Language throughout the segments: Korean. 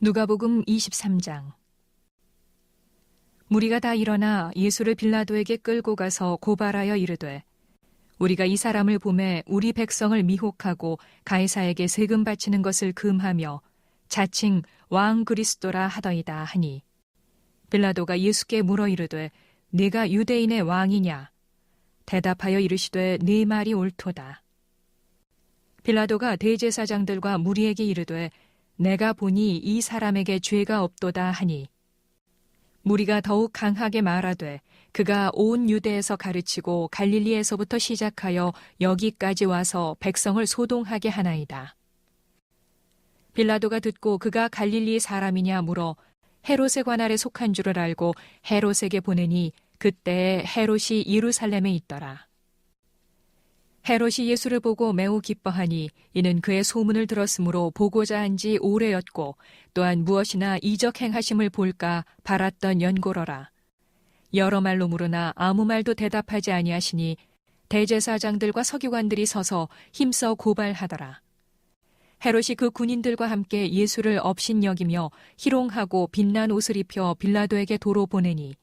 누가복음 23장. 무리가 다 일어나 예수를 빌라도에게 끌고 가서 고발하여 이르되, 우리가 이 사람을 보매 우리 백성을 미혹하고 가이사에게 세금 바치는 것을 금하며 자칭 왕 그리스도라 하더이다 하니, 빌라도가 예수께 물어 이르되, 네가 유대인의 왕이냐? 대답하여 이르시되, 네 말이 옳도다. 빌라도가 대제사장들과 무리에게 이르되, 내가 보니 이 사람에게 죄가 없도다 하니, 무리가 더욱 강하게 말하되 그가 온 유대에서 가르치고 갈릴리에서부터 시작하여 여기까지 와서 백성을 소동하게 하나이다. 빌라도가 듣고 그가 갈릴리 사람이냐 물어 헤롯의 관할에 속한 줄을 알고 헤롯에게 보내니, 그때에 헤롯이 예루살렘에 있더라. 헤롯이 예수를 보고 매우 기뻐하니, 이는 그의 소문을 들었으므로 보고자 한 지 오래였고 또한 무엇이나 이적 행하심을 볼까 바랐던 연고로라. 여러 말로 물으나 아무 말도 대답하지 아니하시니 대제사장들과 서기관들이 서서 힘써 고발하더라. 헤롯이 그 군인들과 함께 예수를 업신여기며 희롱하고 빛난 옷을 입혀 빌라도에게 도로 보내니,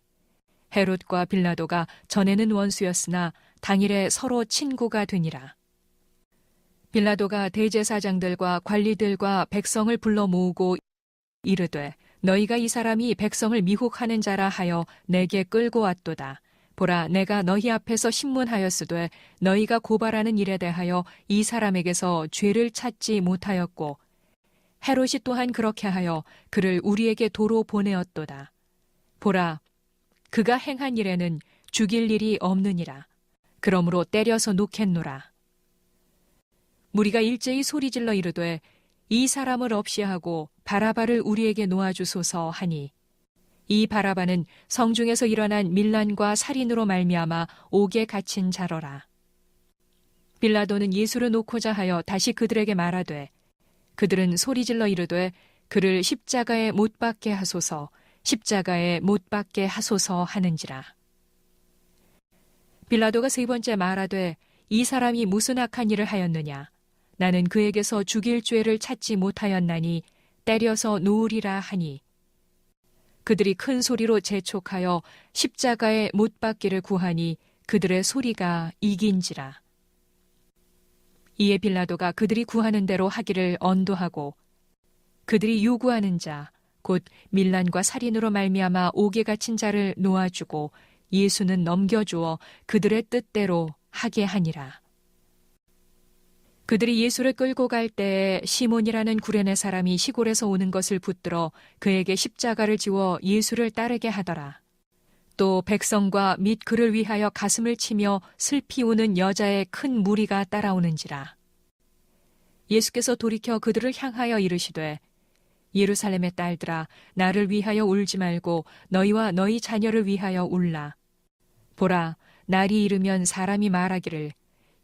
헤롯과 빌라도가 전에는 원수였으나 당일에 서로 친구가 되니라. 빌라도가 대제사장들과 관리들과 백성을 불러 모으고 이르되, 너희가 이 사람이 백성을 미혹하는 자라 하여 내게 끌고 왔도다. 보라, 내가 너희 앞에서 신문하였으되 너희가 고발하는 일에 대하여 이 사람에게서 죄를 찾지 못하였고 헤롯이 또한 그렇게 하여 그를 우리에게 도로 보내었도다. 보라, 그가 행한 일에는 죽일 일이 없느니라. 그러므로 때려서 놓겠노라. 무리가 일제히 소리질러 이르되, 이 사람을 없이하고 바라바를 우리에게 놓아주소서 하니, 이 바라바는 성중에서 일어난 밀란과 살인으로 말미암아 옥에 갇힌 자러라. 빌라도는 예수를 놓고자 하여 다시 그들에게 말하되, 그들은 소리질러 이르되, 그를 십자가에 못 박게 하소서, 십자가에 못 박게 하소서 하는지라. 빌라도가 세 번째 말하되, 이 사람이 무슨 악한 일을 하였느냐? 나는 그에게서 죽일 죄를 찾지 못하였나니 때려서 놓으리라 하니, 그들이 큰 소리로 재촉하여 십자가에 못 박기를 구하니 그들의 소리가 이긴지라. 이에 빌라도가 그들이 구하는 대로 하기를 언도하고, 그들이 요구하는 자 곧 밀란과 살인으로 말미암아 옥에 갇힌 자를 놓아주고 예수는 넘겨주어 그들의 뜻대로 하게 하니라. 그들이 예수를 끌고 갈 때에 시몬이라는 구레네 사람이 시골에서 오는 것을 붙들어 그에게 십자가를 지워 예수를 따르게 하더라. 또 백성과 및 그를 위하여 가슴을 치며 슬피 우는 여자의 큰 무리가 따라오는지라. 예수께서 돌이켜 그들을 향하여 이르시되, 예루살렘의 딸들아, 나를 위하여 울지 말고 너희와 너희 자녀를 위하여 울라. 보라, 날이 이르면 사람이 말하기를,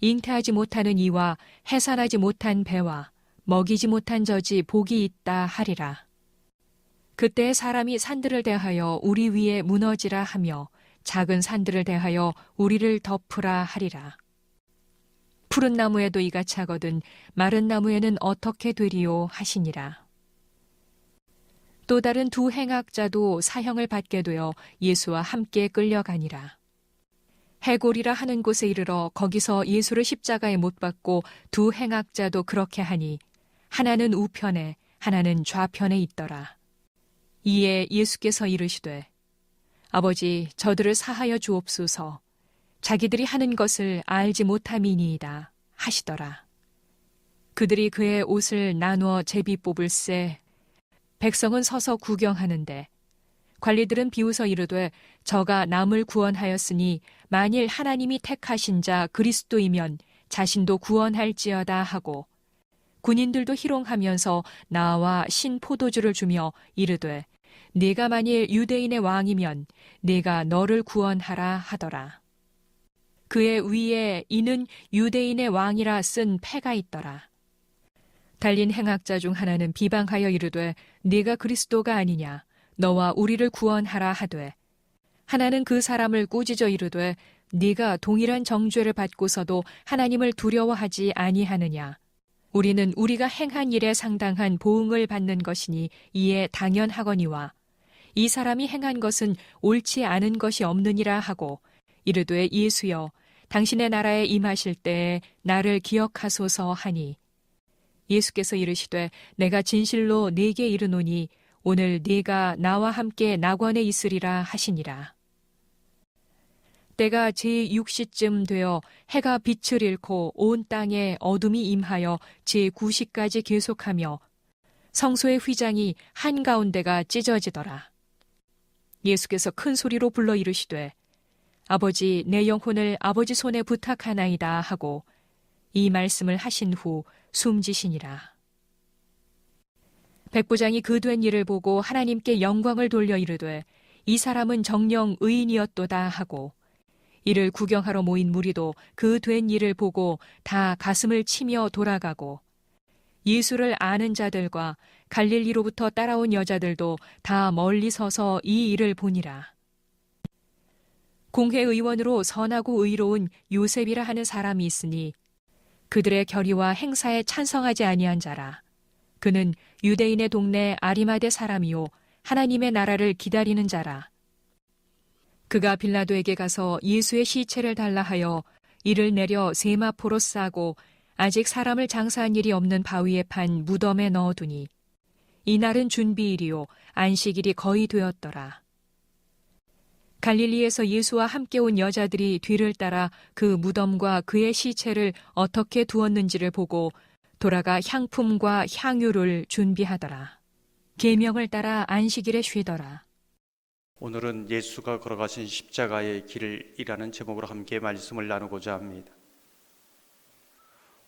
잉태하지 못하는 이와 해산하지 못한 배와 먹이지 못한 젖이 복이 있다 하리라. 그때 사람이 산들을 대하여 우리 위에 무너지라 하며 작은 산들을 대하여 우리를 덮으라 하리라. 푸른 나무에도 이같이 하거든 마른 나무에는 어떻게 되리요 하시니라. 또 다른 두 행악자도 사형을 받게 되어 예수와 함께 끌려가니라. 해골이라 하는 곳에 이르러 거기서 예수를 십자가에 못 박고 두 행악자도 그렇게 하니, 하나는 우편에 하나는 좌편에 있더라. 이에 예수께서 이르시되, 아버지, 저들을 사하여 주옵소서. 자기들이 하는 것을 알지 못함이니이다 하시더라. 그들이 그의 옷을 나누어 제비 뽑을새 백성은 서서 구경하는데, 관리들은 비웃어 이르되, 저가 남을 구원하였으니 만일 하나님이 택하신 자 그리스도이면 자신도 구원할지어다 하고, 군인들도 희롱하면서 나와 신 포도주를 주며 이르되, 네가 만일 유대인의 왕이면 네가 너를 구원하라 하더라. 그의 위에 이는 유대인의 왕이라 쓴 패가 있더라. 달린 행악자 중 하나는 비방하여 이르되, 네가 그리스도가 아니냐? 너와 우리를 구원하라 하되, 하나는 그 사람을 꾸짖어 이르되, 네가 동일한 정죄를 받고서도 하나님을 두려워하지 아니하느냐? 우리는 우리가 행한 일에 상당한 보응을 받는 것이니 이에 당연하거니와 이 사람이 행한 것은 옳지 않은 것이 없느니라 하고 이르되 예수여 당신의 나라에 임하실 때에 나를 기억하소서 하니 예수께서 이르시되 내가 진실로 네게 이르노니 오늘 네가 나와 함께 낙원에 있으리라 하시니라. 때가 제6시쯤 되어 해가 빛을 잃고 온 땅에 어둠이 임하여 제9시까지 계속하며 성소의 휘장이 한가운데가 찢어지더라. 예수께서 큰 소리로 불러 이르시되 아버지 내 영혼을 아버지 손에 부탁하나이다 하고 이 말씀을 하신 후 숨지시니라. 백부장이 그 된 일을 보고 하나님께 영광을 돌려 이르되 이 사람은 정녕 의인이었도다 하고 이를 구경하러 모인 무리도 그 된 일을 보고 다 가슴을 치며 돌아가고 예수를 아는 자들과 갈릴리로부터 따라온 여자들도 다 멀리 서서 이 일을 보니라. 공회의원으로 선하고 의로운 요셉이라 하는 사람이 있으니 그들의 결의와 행사에 찬성하지 아니한 자라. 그는 유대인의 동네 아리마대 사람이요 하나님의 나라를 기다리는 자라. 그가 빌라도에게 가서 예수의 시체를 달라 하여 이를 내려 세마포로 싸고 아직 사람을 장사한 일이 없는 바위에 판 무덤에 넣어두니 이날은 준비일이요 안식일이 거의 되었더라. 갈릴리에서 예수와 함께 온 여자들이 뒤를 따라 그 무덤과 그의 시체를 어떻게 두었는지를 보고 돌아가 향품과 향유를 준비하더라. 계명을 따라 안식일에 쉬더라. 오늘은 예수가 걸어가신 십자가의 길이라는 제목으로 함께 말씀을 나누고자 합니다.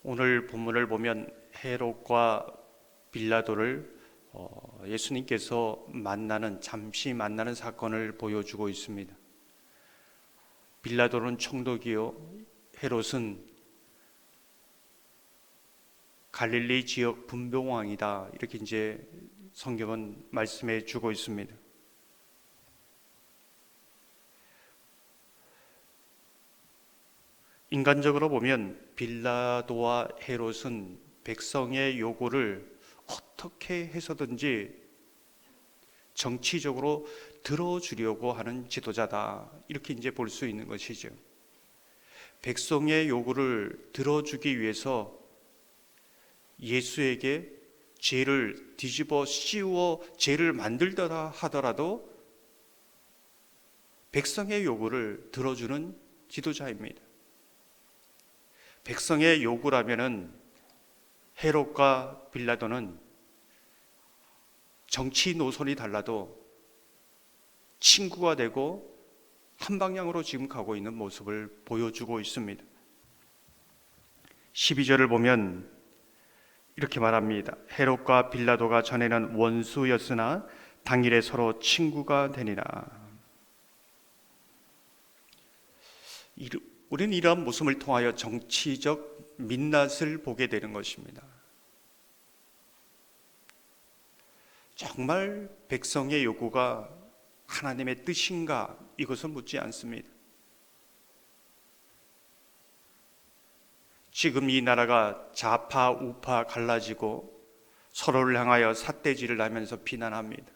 오늘 본문을 보면 헤롯과 빌라도를 예수님께서 잠시 만나는 사건을 보여주고 있습니다. 빌라도는 총독이요, 헤롯은 갈릴리 지역 분봉왕이다. 이렇게 이제 성경은 말씀해 주고 있습니다. 인간적으로 보면 빌라도와 헤롯은 백성의 요구를 어떻게 해서든지 정치적으로 들어주려고 하는 지도자다. 이렇게 이제 볼 수 있는 것이죠. 백성의 요구를 들어주기 위해서 예수에게 죄를 뒤집어 씌워 죄를 만들더라 하더라도 백성의 요구를 들어주는 지도자입니다. 백성의 요구라면은 헤롯과 빌라도는 정치 노선이 달라도 친구가 되고 한 방향으로 지금 가고 있는 모습을 보여주고 있습니다. 12절을 보면 이렇게 말합니다. 헤롯과 빌라도가 전에는 원수였으나 당일에 서로 친구가 되니라. 우리는 이러한 모습을 통하여 정치적 민낯을 보게 되는 것입니다. 정말 백성의 요구가 하나님의 뜻인가? 이것은 묻지 않습니다. 지금 이 나라가 좌파 우파 갈라지고 서로를 향하여 삿대질을 하면서 비난합니다.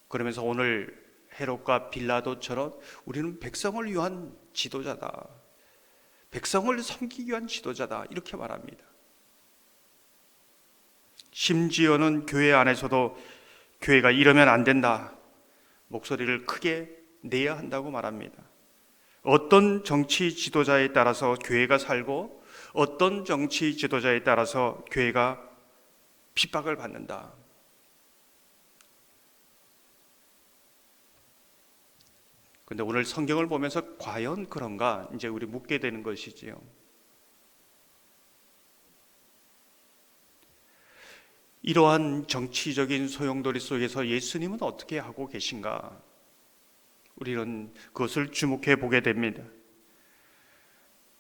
그러면서 오늘 헤롯과 빌라도처럼 우리는 백성을 위한 지도자다, 백성을 섬기기 위한 지도자다, 이렇게 말합니다. 심지어는 교회 안에서도 교회가 이러면 안 된다, 목소리를 크게 내야 한다고 말합니다. 어떤 정치 지도자에 따라서 교회가 살고 어떤 정치 지도자에 따라서 교회가 핍박을 받는다. 그런데 오늘 성경을 보면서 과연 그런가 이제 우리 묻게 되는 것이지요. 이러한 정치적인 소용돌이 속에서 예수님은 어떻게 하고 계신가? 우리는 그것을 주목해 보게 됩니다.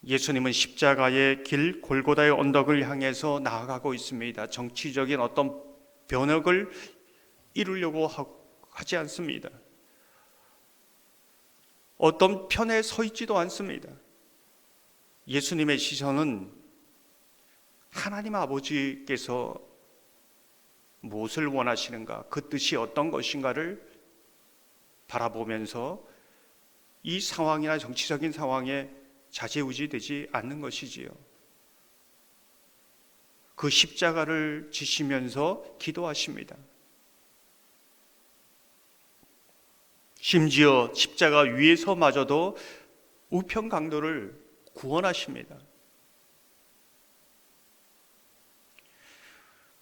예수님은 십자가의 길 골고다의 언덕을 향해서 나아가고 있습니다. 정치적인 어떤 변혁을 이루려고 하지 않습니다. 어떤 편에 서 있지도 않습니다. 예수님의 시선은 하나님 아버지께서 무엇을 원하시는가, 그 뜻이 어떤 것인가를 바라보면서 이 상황이나 정치적인 상황에 좌지우지되지 않는 것이지요. 그 십자가를 지시면서 기도하십니다. 심지어 십자가 위에서마저도 우편강도를 구원하십니다.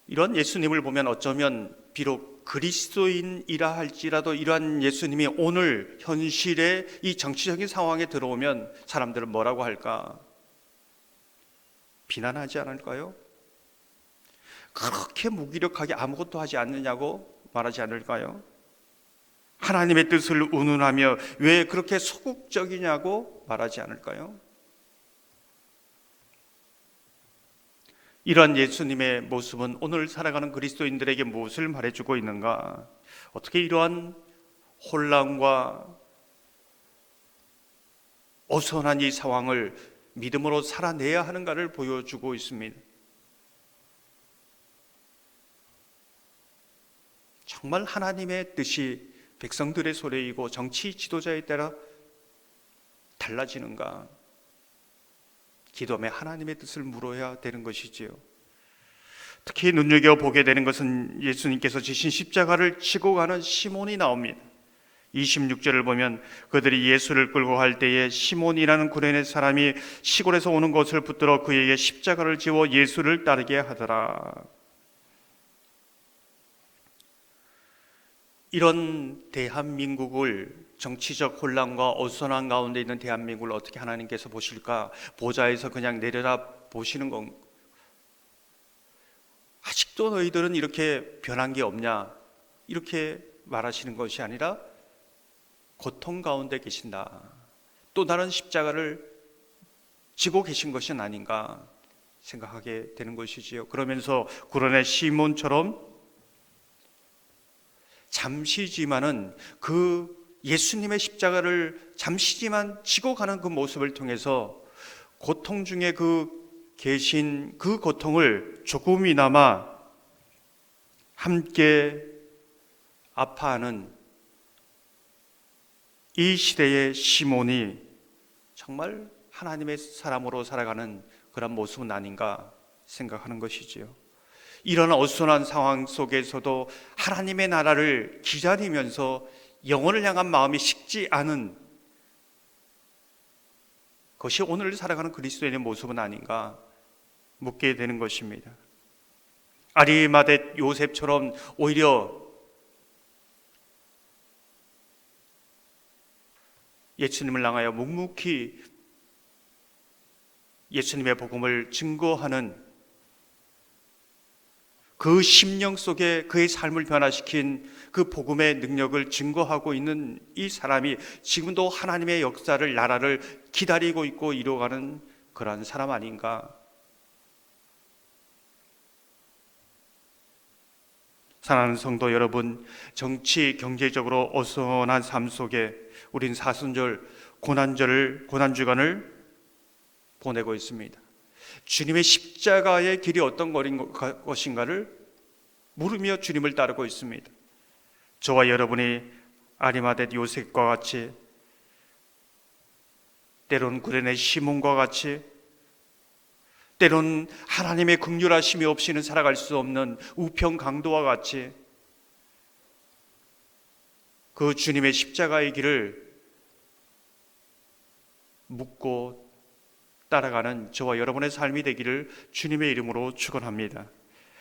이런 예수님을 보면 어쩌면 비록 그리스도인이라 할지라도 이러한 예수님이 오늘 현실의 이 정치적인 상황에 들어오면 사람들은 뭐라고 할까? 비난하지 않을까요? 그렇게 무기력하게 아무것도 하지 않느냐고 말하지 않을까요? 하나님의 뜻을 운운하며 왜 그렇게 소극적이냐고 말하지 않을까요? 이러한 예수님의 모습은 오늘 살아가는 그리스도인들에게 무엇을 말해주고 있는가? 어떻게 이러한 혼란과 어수선한 이 상황을 믿음으로 살아내야 하는가를 보여주고 있습니다. 정말 하나님의 뜻이 백성들의 소리이고 정치 지도자에 따라 달라지는가? 기도하며 하나님의 뜻을 물어야 되는 것이지요. 특히 눈여겨보게 되는 것은 예수님께서 지신 십자가를 지고 가는 시몬이 나옵니다. 26절을 보면 그들이 예수를 끌고 갈 때에 시몬이라는 구레네 사람이 시골에서 오는 것을 붙들어 그에게 십자가를 지워 예수를 따르게 하더라. 이런 대한민국을, 정치적 혼란과 어수선한 가운데 있는 대한민국을 어떻게 하나님께서 보실까? 보좌에서 그냥 내려다 보시는 건, 아직도 너희들은 이렇게 변한 게 없냐? 이렇게 말하시는 것이 아니라 고통 가운데 계신다. 또 다른 십자가를 지고 계신 것은 아닌가 생각하게 되는 것이지요. 그러면서 구레네 시몬처럼 잠시지만은 그 예수님의 십자가를 잠시지만 지고 가는 그 모습을 통해서 고통 중에 계신 그 고통을 조금이나마 함께 아파하는 이 시대의 시몬이 정말 하나님의 사람으로 살아가는 그런 모습은 아닌가 생각하는 것이지요. 이런 어수선한 상황 속에서도 하나님의 나라를 기다리면서 영혼을 향한 마음이 식지 않은 것이 오늘 살아가는 그리스도인의 모습은 아닌가 묻게 되는 것입니다. 아리마대 요셉처럼 오히려 예수님을 향하여 묵묵히 예수님의 복음을 증거하는 그 심령 속에 그의 삶을 변화시킨 그 복음의 능력을 증거하고 있는 이 사람이 지금도 하나님의 역사를, 나라를 기다리고 있고 이루어가는 그러한 사람 아닌가? 사랑하는 성도 여러분, 정치, 경제적으로 어수선한 삶 속에 우린 사순절, 고난주간을 보내고 있습니다. 주님의 십자가의 길이 어떤 것인가를 물으며 주님을 따르고 있습니다. 저와 여러분이 아리마대 요셉과 같이, 때론 구레네 시몬과 같이, 때론 하나님의 긍휼하심이 없이는 살아갈 수 없는 우편강도와 같이 그 주님의 십자가의 길을 묻고 따라가는 저와 여러분의 삶이 되기를 주님의 이름으로 축원합니다.